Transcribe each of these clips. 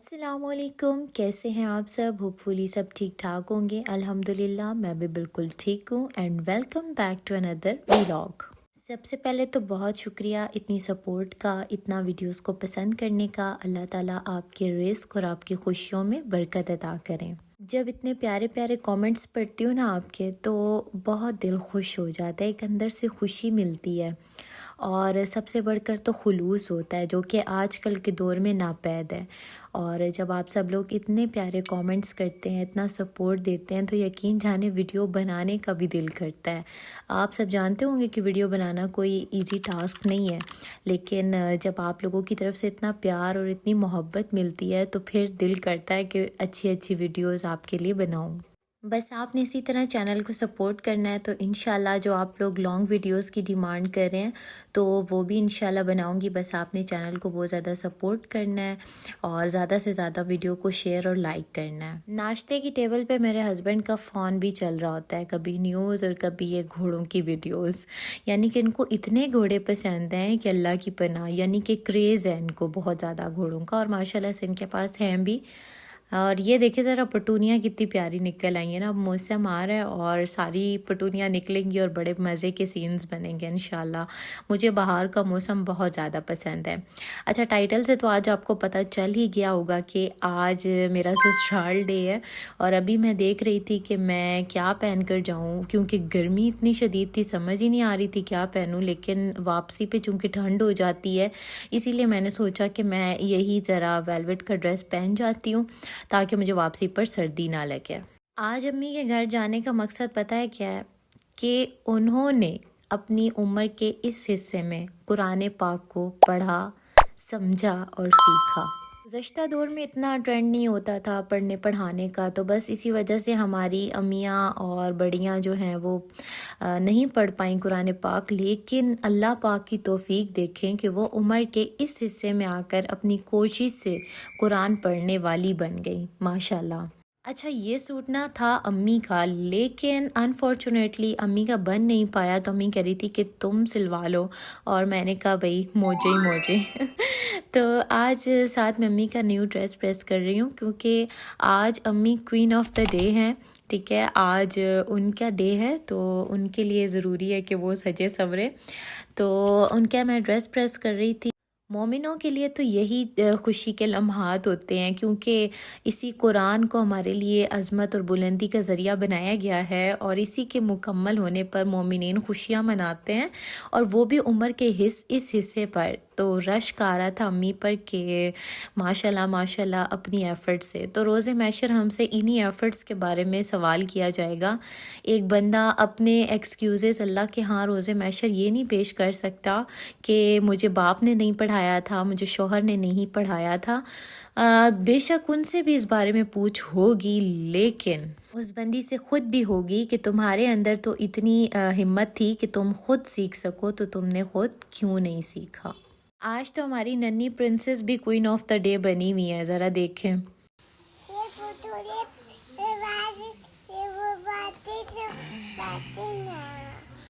السلام علیکم، کیسے ہیں آپ سب؟ ہوپفلی سب ٹھیک ٹھاک ہوں گے۔ الحمدللہ میں بھی بالکل ٹھیک ہوں اینڈ ویلکم بیک ٹو اندر ولاگ۔ سب سے پہلے تو بہت شکریہ اتنی سپورٹ کا، اتنا ویڈیوز کو پسند کرنے کا۔ اللہ تعالیٰ آپ کے رزق اور آپ کی خوشیوں میں برکت عطا کریں۔ جب اتنے پیارے پیارے کامنٹس پڑھتی ہوں نا آپ کے، تو بہت دل خوش ہو جاتا ہے، ایک اندر سے خوشی ملتی ہے، اور سب سے بڑھ کر تو خلوص ہوتا ہے جو کہ آج کل کے دور میں ناپید ہے۔ اور جب آپ سب لوگ اتنے پیارے کامنٹس کرتے ہیں، اتنا سپورٹ دیتے ہیں، تو یقین جانے ویڈیو بنانے کا بھی دل کرتا ہے۔ آپ سب جانتے ہوں گے کہ ویڈیو بنانا کوئی ایزی ٹاسک نہیں ہے، لیکن جب آپ لوگوں کی طرف سے اتنا پیار اور اتنی محبت ملتی ہے تو پھر دل کرتا ہے کہ اچھی اچھی ویڈیوز آپ کے لیے بناؤں۔ بس آپ نے اسی طرح چینل کو سپورٹ کرنا ہے، تو انشاءاللہ جو آپ لوگ لانگ ویڈیوز کی ڈیمانڈ کر رہے ہیں تو وہ بھی انشاءاللہ بناؤں گی۔ بس آپ نے چینل کو بہت زیادہ سپورٹ کرنا ہے اور زیادہ سے زیادہ ویڈیو کو شیئر اور لائک کرنا ہے۔ ناشتے کی ٹیبل پہ میرے ہسبینڈ کا فون بھی چل رہا ہوتا ہے، کبھی نیوز اور کبھی یہ گھوڑوں کی ویڈیوز، یعنی کہ ان کو اتنے گھوڑے پسند ہیں کہ اللہ کی پناہ، یعنی کہ کریز ہے ان کو بہت زیادہ گھوڑوں کا، اور ماشاءاللہ سے ان کے پاس ہیں بھی۔ اور یہ دیکھیں ذرا پٹونیاں کتنی پیاری نکل آئی ہیں نا، اب موسم آ رہا ہے اور ساری پٹونیاں نکلیں گی اور بڑے مزے کے سینز بنیں گے انشاءاللہ۔ مجھے بہار کا موسم بہت زیادہ پسند ہے۔ اچھا، ٹائٹل سے تو آج آپ کو پتہ چل ہی گیا ہوگا کہ آج میرا سسرال ڈے ہے، اور ابھی میں دیکھ رہی تھی کہ میں کیا پہن کر جاؤں، کیونکہ گرمی اتنی شدید تھی، سمجھ ہی نہیں آ رہی تھی کیا پہنوں، لیکن واپسی پہ چونکہ ٹھنڈ ہو جاتی ہے، اسی لیے میں نے سوچا کہ میں یہی ذرا ویلویٹ کا ڈریس پہن جاتی ہوں تاکہ مجھے واپسی پر سردی نہ لگے۔ آج امی کے گھر جانے کا مقصد پتہ ہے کیا ہے؟ کہ انہوں نے اپنی عمر کے اس حصے میں قرآن پاک کو پڑھا، سمجھا اور سیکھا۔ گزشتہ دور میں اتنا ٹرینڈ نہیں ہوتا تھا پڑھنے پڑھانے کا، تو بس اسی وجہ سے ہماری امیاں اور بڑیاں جو ہیں وہ نہیں پڑھ پائیں قرآن پاک، لیکن اللہ پاک کی توفیق دیکھیں کہ وہ عمر کے اس حصے میں آ کر اپنی کوشش سے قرآن پڑھنے والی بن گئی، ماشاءاللہ۔ اچھا، یہ سوٹ نہ تھا امی کا، لیکن انفارچونیٹلی امی کا بن نہیں پایا، تو امی کہہ رہی تھی کہ تم سلوا لو، اور میں نے کہا بھائی موجے ہی موجے۔ تو آج ساتھ میں امی کا نیو ڈریس پریس کر رہی ہوں، کیونکہ آج امی کوئین آف دا ڈے ہیں، ٹھیک ہے، آج ان کا ڈے ہے، تو ان کے لیے ضروری ہے کہ وہ سجے سورے، تو ان کا میں ڈریس پریس کر رہی تھی۔ مومنوں کے لیے تو یہی خوشی کے لمحات ہوتے ہیں، کیونکہ اسی قرآن کو ہمارے لیے عظمت اور بلندی کا ذریعہ بنایا گیا ہے، اور اسی کے مکمل ہونے پر مومنین خوشیاں مناتے ہیں، اور وہ بھی عمر کے اس حصے پر۔ تو رشک آ رہا تھا امی پر کہ ماشاءاللہ ماشاءاللہ اپنی ایفرٹ سے۔ تو روز محشر ہم سے انہی ایفرٹس کے بارے میں سوال کیا جائے گا۔ ایک بندہ اپنے ایکسکیوزز اللہ کے ہاں روز محشر یہ نہیں پیش کر سکتا کہ مجھے باپ نے نہیں پڑھایا تھا، مجھے شوہر نے نہیں پڑھایا تھا۔ بے شک ان سے بھی اس بارے میں پوچھ ہوگی، لیکن اس بندی سے خود بھی ہوگی کہ تمہارے اندر تو اتنی ہمت تھی کہ تم خود سیکھ سکو، تو تم نے خود کیوں نہیں سیکھا۔ آج تو ہماری ننھی پرنسس بھی کوئین آف دا ڈے بنی ہوئی ہے، ذرا دیکھیں۔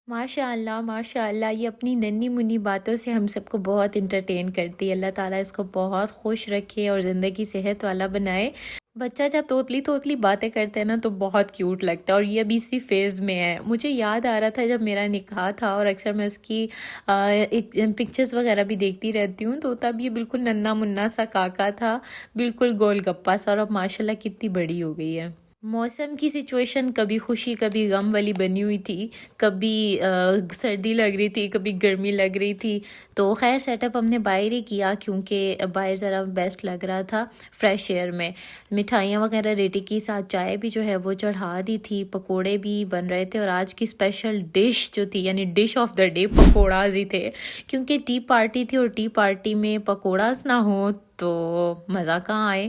ماشاء اللہ ماشاء اللہ، یہ اپنی ننھی منھی باتوں سے ہم سب کو بہت انٹرٹین کرتی ہے۔ اللہ تعالیٰ اس کو بہت خوش رکھے اور زندگی صحت والا بنائے۔ بچہ جب توتلی توتلی باتیں کرتے ہیں نا تو بہت کیوٹ لگتا ہے، اور یہ ابھی اسی فیز میں ہے۔ مجھے یاد آ رہا تھا جب میرا نکاح تھا، اور اکثر میں اس کی پکچرز وغیرہ بھی دیکھتی رہتی ہوں، تو تب یہ بالکل ننھا منا سا کاکا تھا، بالکل گول گپا سا، اور اب ماشاءاللہ کتنی بڑی ہو گئی ہے۔ موسم کی سچویشن کبھی خوشی کبھی غم والی بنی ہوئی تھی، کبھی سردی لگ رہی تھی، کبھی گرمی لگ رہی تھی، تو خیر سیٹ اپ ہم نے باہر ہی کیا، کیونکہ باہر ذرا بیسٹ لگ رہا تھا فریش ایئر میں۔ مٹھائیاں وغیرہ ریڈی کی، ساتھ چائے بھی جو ہے وہ چڑھا دی تھی، پکوڑے بھی بن رہے تھے، اور آج کی اسپیشل ڈش جو تھی، یعنی dish of the day pakoras ہی تھے، کیونکہ ٹی پارٹی تھی، اور ٹی پارٹی میں پکوڑاز نہ ہو تو مزہ کہاں آئے۔